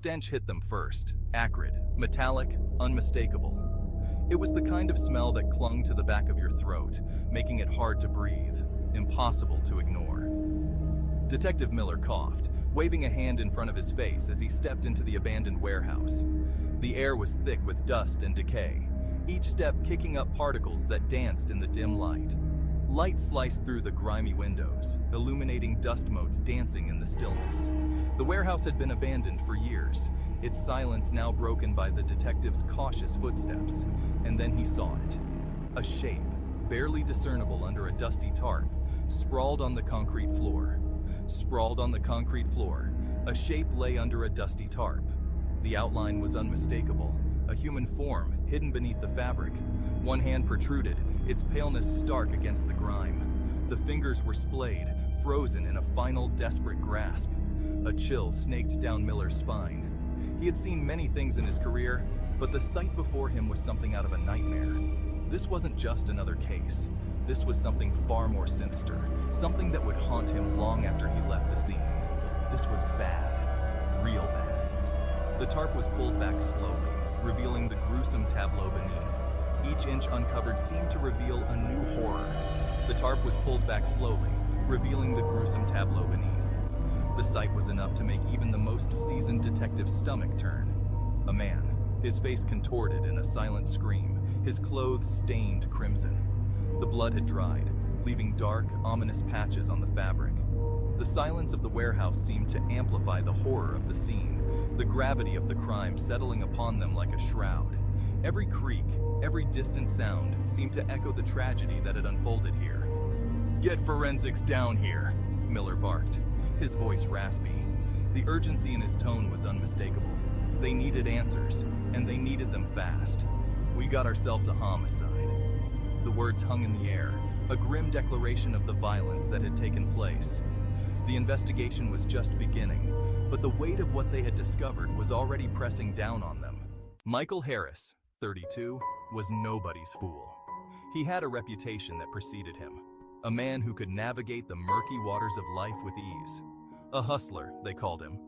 stench hit them first, acrid, metallic, unmistakable. It was the kind of smell that clung to the back of your throat, making it hard to breathe, impossible to ignore. Detective Miller coughed, waving a hand in front of his face as he stepped into the abandoned warehouse. The air was thick with dust and decay, each step kicking up particles that danced in the dim light. Light sliced through the grimy windows, illuminating dust motes dancing in the stillness. The warehouse had been abandoned for years, its silence now broken by the detective's cautious footsteps. And then he saw it. A shape, barely discernible under a dusty tarp, sprawled on the concrete floor. Sprawled on the concrete floor, a shape lay under a dusty tarp. The outline was unmistakable, a human form hidden beneath the fabric. One hand protruded, its paleness stark against the grime. The fingers were splayed, frozen in a final desperate grasp. A chill snaked down Miller's spine. He had seen many things in his career, but the sight before him was something out of a nightmare. This wasn't just another case. This was something far more sinister, something that would haunt him long after he left the scene. This was bad, real bad. The tarp was pulled back slowly, revealing the gruesome tableau beneath. Each inch uncovered seemed to reveal a new horror. The tarp was pulled back slowly, revealing the gruesome tableau beneath. The sight was enough to make even the most seasoned detective's stomach turn. A man, his face contorted in a silent scream, his clothes stained crimson. The blood had dried, leaving dark, ominous patches on the fabric. The silence of the warehouse seemed to amplify the horror of the scene, the gravity of the crime settling upon them like a shroud. Every creak, every distant sound seemed to echo the tragedy that had unfolded here. "Get forensics down here," Miller barked, his voice raspy. The urgency in his tone was unmistakable. They needed answers, and they needed them fast. "We got ourselves a homicide." The words hung in the air, a grim declaration of the violence that had taken place. The investigation was just beginning, but the weight of what they had discovered was already pressing down on them. Michael Harris, 32, was nobody's fool. He had a reputation that preceded him, a man who could navigate the murky waters of life with ease. A hustler, they called him,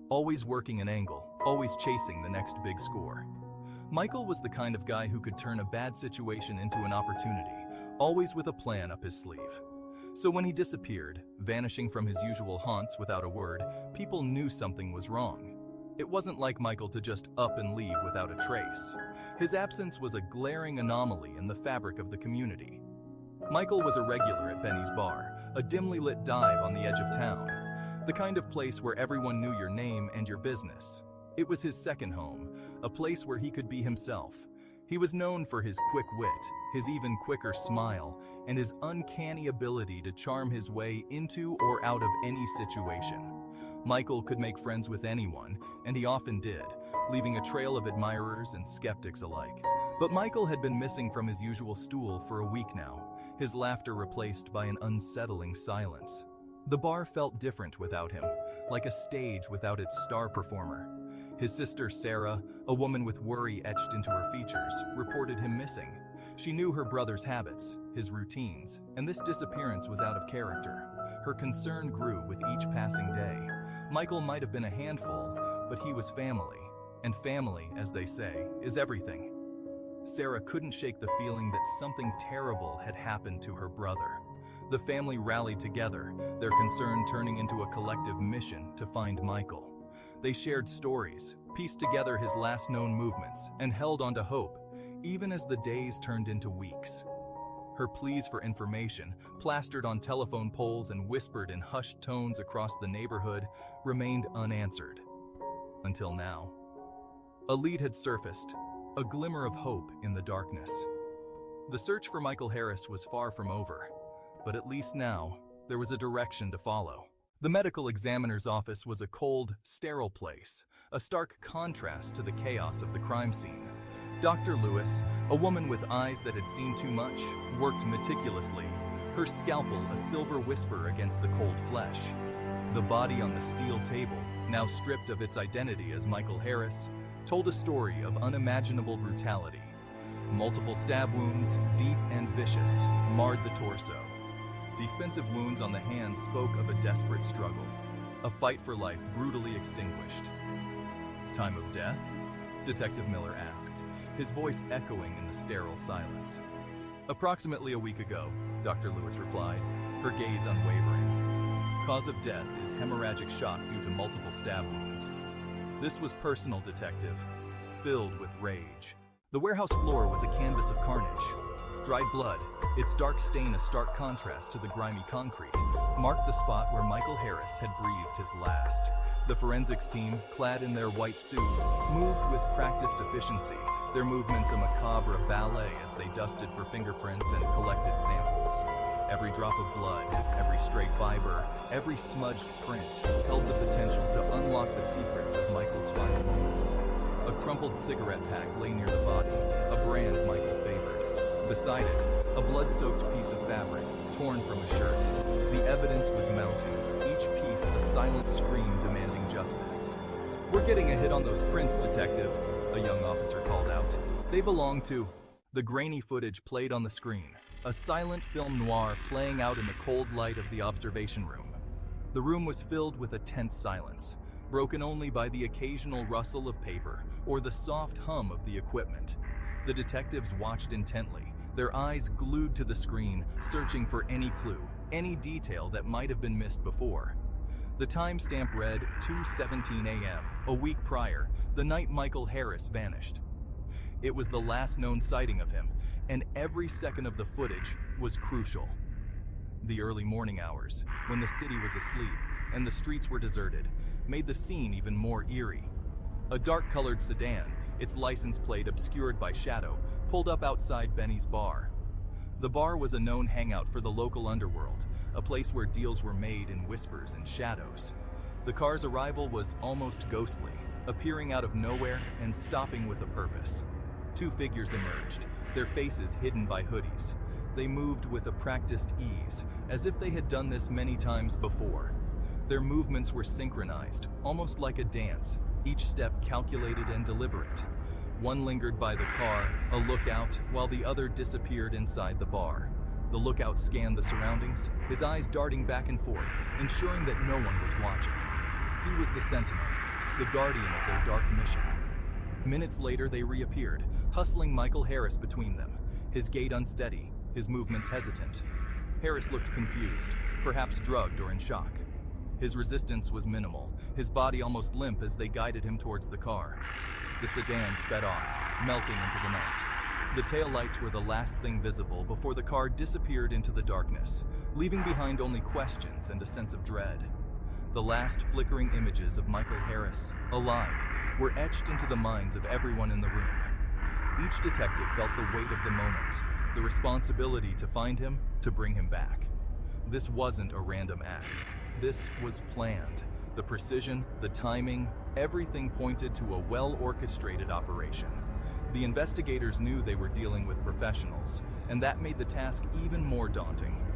always working an angle, always chasing the next big score. Michael was the kind of guy who could turn a bad situation into an opportunity, always with a plan up his sleeve. So when he disappeared, vanishing from his usual haunts without a word, people knew something was wrong. It wasn't like Michael to just up and leave without a trace. His absence was a glaring anomaly in the fabric of the community. Michael was a regular at Benny's Bar, a dimly lit dive on the edge of town, the kind of place where everyone knew your name and your business. It was his second home, a place where he could be himself. He was known for his quick wit, his even quicker smile, and his uncanny ability to charm his way into or out of any situation. Michael could make friends with anyone, and he often did, leaving a trail of admirers and skeptics alike. But Michael had been missing from his usual stool for a week now, his laughter replaced by an unsettling silence. The bar felt different without him, like a stage without its star performer. His sister Sarah, a woman with worry etched into her features, reported him missing. She knew her brother's habits, his routines, and this disappearance was out of character. Her concern grew with each passing day. Michael might have been a handful, but he was family, and family, as they say, is everything. Sarah couldn't shake the feeling that something terrible had happened to her brother. The family rallied together, their concern turning into a collective mission to find Michael. They shared stories, pieced together his last known movements, and held on to hope, even as the days turned into weeks. Her pleas for information, plastered on telephone poles and whispered in hushed tones across the neighborhood, remained unanswered. Until now. A lead had surfaced, a glimmer of hope in the darkness. The search for Michael Harris was far from over, but at least now, there was a direction to follow. The medical examiner's office was a cold, sterile place, a stark contrast to the chaos of the crime scene. Dr. Lewis, a woman with eyes that had seen too much, worked meticulously, her scalpel a silver whisper against the cold flesh. The body on the steel table, now stripped of its identity as Michael Harris, told a story of unimaginable brutality. Multiple stab wounds, deep and vicious, marred the torso. Defensive wounds on the hands spoke of a desperate struggle, a fight for life brutally extinguished. Time of death? Detective Miller asked, his voice echoing in the sterile silence. Approximately a week ago, Dr. Lewis replied, her gaze unwavering. Cause of death is hemorrhagic shock due to multiple stab wounds. This was personal, Detective, filled with rage. The warehouse floor was a canvas of carnage. Dried blood, its dark stain a stark contrast to the grimy concrete, marked the spot where Michael Harris had breathed his last. The forensics team, clad in their white suits, moved with practiced efficiency, their movements a macabre ballet as they dusted for fingerprints and collected samples. Every drop of blood, every stray fiber, every smudged print held the potential to unlock the secrets of Michael's final moments. A crumpled cigarette pack lay near the body, a brand Michael favored. Beside it, a blood-soaked piece of fabric, torn from a shirt. The evidence was mounting, each piece a silent scream demanding justice. "We're getting a hit on those prints, Detective," a young officer called out. "They belong to..." The grainy footage played on the screen, a silent film noir playing out in the cold light of the observation room. The room was filled with a tense silence, broken only by the occasional rustle of paper or the soft hum of the equipment. The detectives watched intently, their eyes glued to the screen, searching for any clue, any detail that might have been missed before. The timestamp read 2:17 a.m., a week prior, the night Michael Harris vanished. It was the last known sighting of him, and every second of the footage was crucial. The early morning hours, when the city was asleep and the streets were deserted, made the scene even more eerie. A dark-colored sedan, its license plate obscured by shadow, pulled up outside Benny's bar. The bar was a known hangout for the local underworld, a place where deals were made in whispers and shadows. The car's arrival was almost ghostly, appearing out of nowhere and stopping with a purpose. Two figures emerged, their faces hidden by hoodies. They moved with a practiced ease, as if they had done this many times before. Their movements were synchronized, almost like a dance, each step calculated and deliberate. One lingered by the car, a lookout, while the other disappeared inside the bar. The lookout scanned the surroundings, his eyes darting back and forth, ensuring that no one was watching. He was the sentinel, the guardian of their dark mission. Minutes later, they reappeared, hustling Michael Harris between them, his gait unsteady, his movements hesitant. Harris looked confused, perhaps drugged or in shock. His resistance was minimal, his body almost limp as they guided him towards the car. The sedan sped off, melting into the night. The taillights were the last thing visible before the car disappeared into the darkness, leaving behind only questions and a sense of dread. The last flickering images of Michael Harris, alive, were etched into the minds of everyone in the room. Each detective felt the weight of the moment, the responsibility to find him, to bring him back. This wasn't a random act. This was planned. The precision, the timing, everything pointed to a well-orchestrated operation. The investigators knew they were dealing with professionals, and that made the task even more daunting.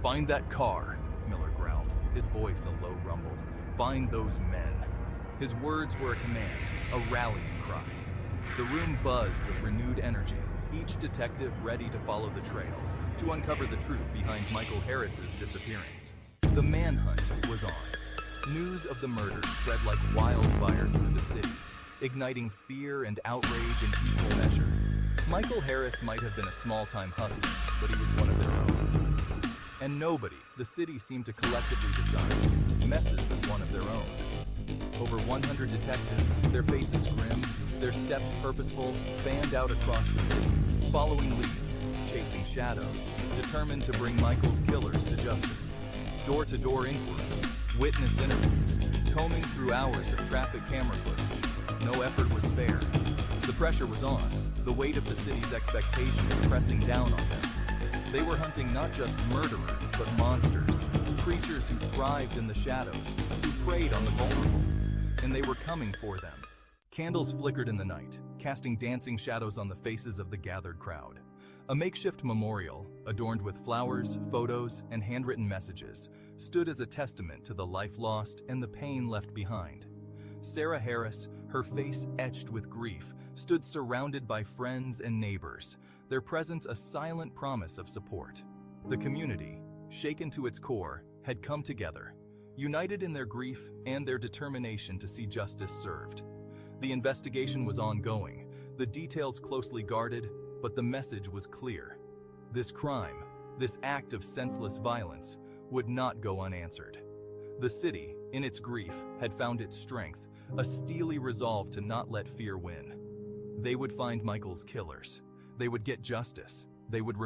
"Find that car," Miller growled, his voice a low rumble. "Find those men." His words were a command, a rallying cry. The room buzzed with renewed energy, each detective ready to follow the trail, to uncover the truth behind Michael Harris's disappearance. The manhunt was on. News of the murder spread like wildfire through the city, igniting fear and outrage in equal measure. Michael Harris might have been a small-time hustler, but he was one of their own. And nobody, the city seemed to collectively decide, messes with one of their own. Over 100 detectives, their faces grim, their steps purposeful, fanned out across the city, following leads, chasing shadows, determined to bring Michael's killers to justice. Door-to-door inquiries, witness interviews, combing through hours of traffic camera footage. No effort was spared. The pressure was on, the weight of the city's expectations pressing down on them. They were hunting not just murderers, but monsters, creatures who thrived in the shadows, who preyed on the vulnerable. And they were coming for them. Candles flickered in the night, casting dancing shadows on the faces of the gathered crowd. A makeshift memorial, adorned with flowers, photos, and handwritten messages, stood as a testament to the life lost and the pain left behind. Sarah Harris, her face etched with grief, stood surrounded by friends and neighbors, their presence a silent promise of support. The community, shaken to its core, had come together, united in their grief and their determination to see justice served. The investigation was ongoing, the details closely guarded, but the message was clear. This crime, this act of senseless violence, would not go unanswered. The city, in its grief, had found its strength, a steely resolve to not let fear win. They would find Michael's killers. They would get justice. They would